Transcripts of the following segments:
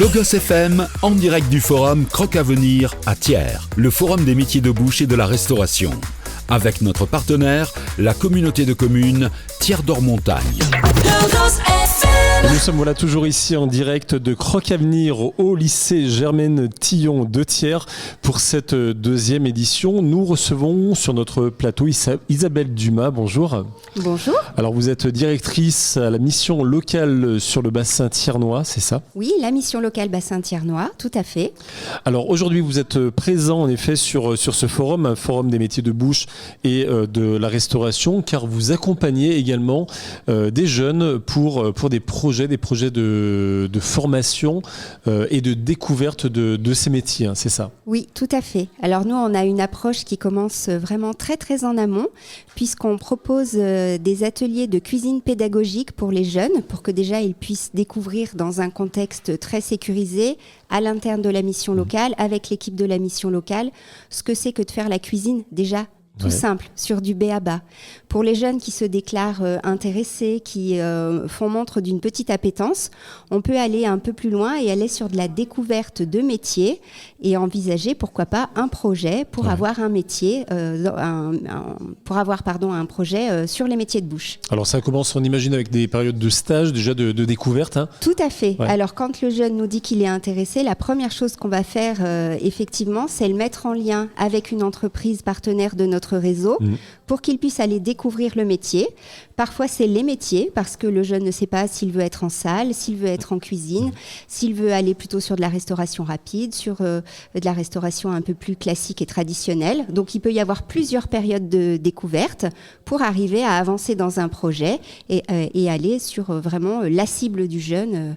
Logos FM, en direct du forum Croc Avenir à Thiers, le forum des métiers de bouche et de la restauration. Avec notre partenaire, la communauté de communes Thiers d'Or Montagne. Nous sommes toujours ici en direct de Croc Avenir au lycée Germaine Tillon de Thiers pour cette deuxième édition. Nous recevons sur notre plateau Isabelle Dumas. Bonjour. Bonjour. Alors vous êtes directrice à la mission locale sur le bassin thiernois, c'est ça ? Oui, la mission locale bassin thiernois, tout à fait. Alors aujourd'hui vous êtes présent en effet sur ce forum, un forum des métiers de bouche et de la restauration, car vous accompagnez également des jeunes pour des projets de formation et de découverte de ces métiers, hein, c'est ça ? Oui, tout à fait. Alors nous, on a une approche qui commence vraiment très très en amont, puisqu'on propose des ateliers de cuisine pédagogique pour les jeunes, pour que déjà ils puissent découvrir dans un contexte très sécurisé, à l'interne de la mission locale, avec l'équipe de la mission locale, ce que c'est que de faire la cuisine déjà tout simple, sur du B à bas. Pour les jeunes qui se déclarent intéressés, qui font montre d'une petite appétence, on peut aller un peu plus loin et aller sur de la découverte de métiers et envisager, pourquoi pas, un projet pour avoir un métier, un projet sur les métiers de bouche. Alors ça commence, on imagine, avec des périodes de stage, déjà de découverte. Hein. Tout à fait. Ouais. Alors quand le jeune nous dit qu'il est intéressé, la première chose qu'on va faire, effectivement, c'est le mettre en lien avec une entreprise partenaire de notre réseau pour qu'il puisse aller découvrir le métier. Parfois, c'est les métiers parce que le jeune ne sait pas s'il veut être en salle, s'il veut être en cuisine, s'il veut aller plutôt sur de la restauration rapide, sur de la restauration un peu plus classique et traditionnelle. Donc, il peut y avoir plusieurs périodes de découverte pour arriver à avancer dans un projet et aller sur vraiment la cible du jeune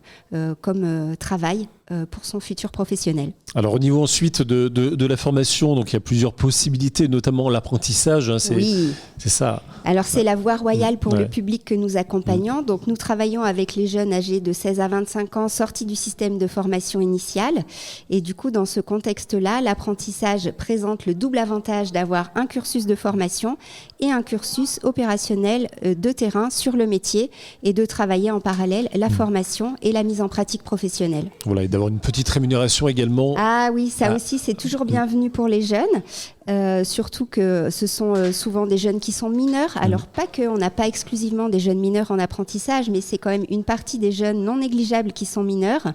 comme travail pour son futur professionnel. Alors au niveau ensuite de la formation, donc il y a plusieurs possibilités, notamment l'apprentissage, hein, c'est ça. Alors c'est la voie royale pour le public que nous accompagnons. Donc nous travaillons avec les jeunes âgés de 16 à 25 ans sortis du système de formation initiale. Et du coup, dans ce contexte-là, l'apprentissage présente le double avantage d'avoir un cursus de formation et un cursus opérationnel de terrain sur le métier et de travailler en parallèle la formation et la mise en pratique professionnelle. Voilà, et d'avoir une petite rémunération également. Ah oui, ça aussi, c'est toujours bienvenu pour les jeunes. Surtout que ce sont souvent des jeunes qui sont mineurs. Alors pas qu'on n'a pas exclusivement des jeunes mineurs en apprentissage, mais c'est quand même une partie des jeunes non négligeables qui sont mineurs.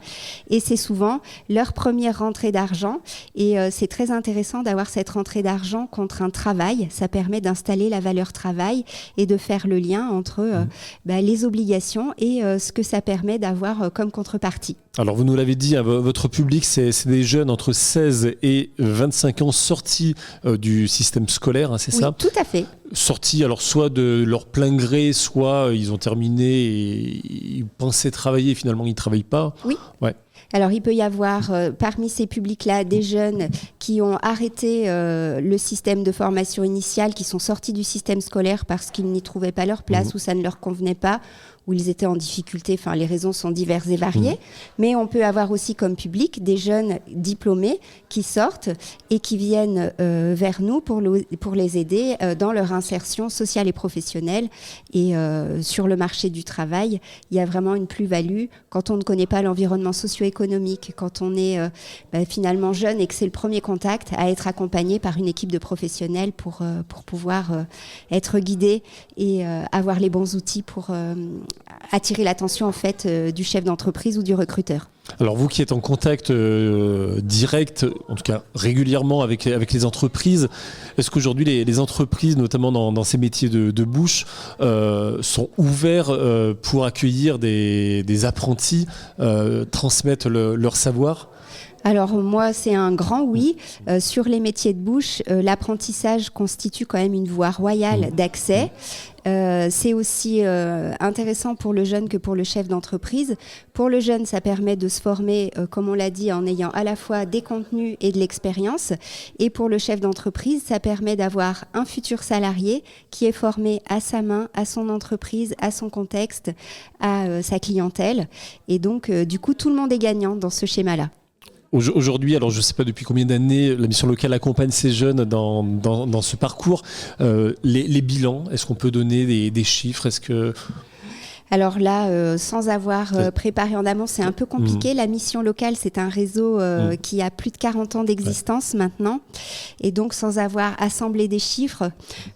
Et c'est souvent leur première rentrée d'argent. Et c'est très intéressant d'avoir cette rentrée d'argent contre un travail. Ça permet d'installer la valeur travail et de faire le lien entre les obligations et ce que ça permet d'avoir comme contrepartie. Alors vous nous l'avez dit, hein, votre public, c'est des jeunes entre 16 et 25 ans sortis du système scolaire, hein, c'est ça ? Oui, tout à fait. Sortis alors soit de leur plein gré, soit ils ont terminé et ils pensaient travailler et finalement ils ne travaillent pas. Oui. Ouais. Alors, il peut y avoir parmi ces publics-là des jeunes qui ont arrêté le système de formation initiale, qui sont sortis du système scolaire parce qu'ils n'y trouvaient pas leur place ou ça ne leur convenait pas, où ils étaient en difficulté. Enfin, les raisons sont diverses et variées. Mais on peut avoir aussi comme public des jeunes diplômés qui sortent et qui viennent vers nous pour les aider dans leur insertion sociale et professionnelle. Et sur le marché du travail, il y a vraiment une plus-value quand on ne connaît pas l'environnement socio-économique, quand on est finalement jeune et que c'est le premier contact, à être accompagné par une équipe de professionnels pour pouvoir être guidé et avoir les bons outils pour attirer l'attention en fait du chef d'entreprise ou du recruteur. Alors vous qui êtes en contact direct, en tout cas régulièrement avec les entreprises, est-ce qu'aujourd'hui les entreprises, notamment dans ces métiers de bouche, sont ouverts pour accueillir des apprentis, transmettre leur savoir ? Alors moi, c'est un grand oui. Sur les métiers de bouche, l'apprentissage constitue quand même une voie royale d'accès. C'est aussi intéressant pour le jeune que pour le chef d'entreprise. Pour le jeune, ça permet de se former, comme on l'a dit, en ayant à la fois des contenus et de l'expérience. Et pour le chef d'entreprise, ça permet d'avoir un futur salarié qui est formé à sa main, à son entreprise, à son contexte, à sa clientèle. Et donc, du coup, tout le monde est gagnant dans ce schéma-là. Aujourd'hui, alors je ne sais pas depuis combien d'années la mission locale accompagne ces jeunes dans ce parcours. Les bilans, est-ce qu'on peut donner des chiffres ? Est-ce que... Alors là, sans avoir préparé en amont, c'est un peu compliqué. La mission locale, c'est un réseau qui a plus de 40 ans d'existence maintenant. Et donc, sans avoir assemblé des chiffres,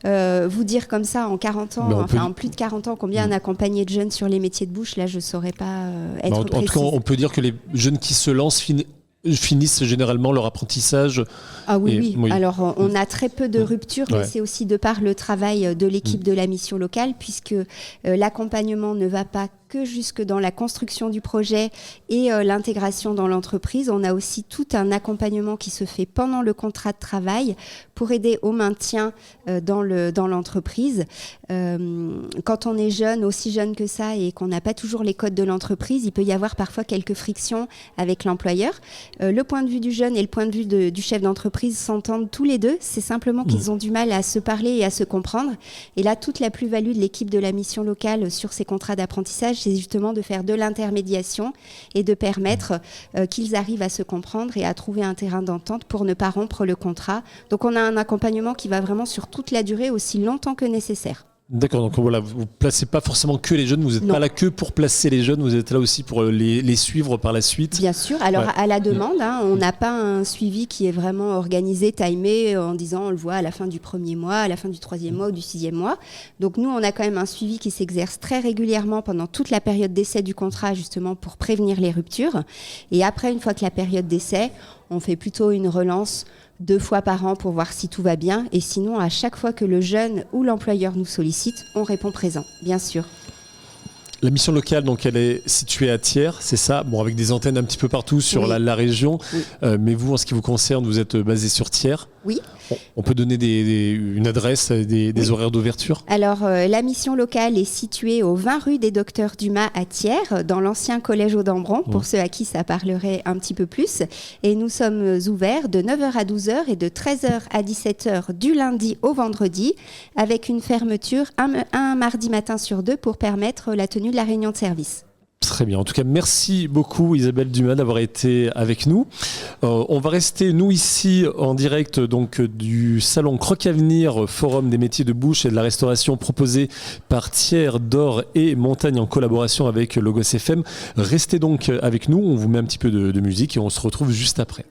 vous dire comme ça en 40 ans, en plus de 40 ans, combien on a accompagné de jeunes sur les métiers de bouche, là, je ne saurais pas être précise. En tout cas, on peut dire que les jeunes qui se lancent finissent généralement leur apprentissage. Ah oui. Alors, on a très peu de ruptures, mais c'est aussi de par le travail de l'équipe de la mission locale, puisque l'accompagnement ne va pas que jusque dans la construction du projet et l'intégration dans l'entreprise. On a aussi tout un accompagnement qui se fait pendant le contrat de travail pour aider au maintien dans l'entreprise. Quand on est jeune, aussi jeune que ça, et qu'on n'a pas toujours les codes de l'entreprise, il peut y avoir parfois quelques frictions avec l'employeur. Le point de vue du jeune et le point de vue du chef d'entreprise s'entendent tous les deux. C'est simplement qu'ils ont du mal à se parler et à se comprendre. Et là, toute la plus-value de l'équipe de la mission locale sur ces contrats d'apprentissage, c'est justement de faire de l'intermédiation et de permettre qu'ils arrivent à se comprendre et à trouver un terrain d'entente pour ne pas rompre le contrat. Donc on a un accompagnement qui va vraiment sur toute la durée, aussi longtemps que nécessaire. D'accord, donc voilà, vous ne placez pas forcément que les jeunes, vous n'êtes pas là que pour placer les jeunes, vous êtes là aussi pour les suivre par la suite. Bien sûr, alors à la demande, on n'a pas un suivi qui est vraiment organisé, timé, en disant on le voit à la fin du premier mois, à la fin du troisième mois ou du sixième mois. Donc nous, on a quand même un suivi qui s'exerce très régulièrement pendant toute la période d'essai du contrat, justement pour prévenir les ruptures. Et après, une fois que la période d'essai, on fait plutôt une relance 2 fois par an pour voir si tout va bien. Et sinon, à chaque fois que le jeune ou l'employeur nous sollicite, on répond présent, bien sûr. La mission locale, donc, elle est située à Thiers, c'est ça, bon, avec des antennes un petit peu partout sur la région. Mais vous, en ce qui vous concerne, vous êtes basé sur Thiers. Oui. On peut donner une adresse, des horaires d'ouverture? Alors, la mission locale est située au 20 rue des Docteurs Dumas à Thiers, dans l'ancien collège Audambron, pour ceux à qui ça parlerait un petit peu plus. Et nous sommes ouverts de 9h à 12h et de 13h à 17h du lundi au vendredi, avec une fermeture un mardi matin sur 2 pour permettre la tenue de la réunion de service. Très bien. En tout cas, merci beaucoup Isabelle Dumas d'avoir été avec nous. On va rester, nous, ici, en direct donc, du salon Croc-Avenir, Forum des métiers de bouche et de la restauration proposé par Thiers, d'Or et Montagne en collaboration avec Logos FM. Restez donc avec nous, on vous met un petit peu de musique et on se retrouve juste après.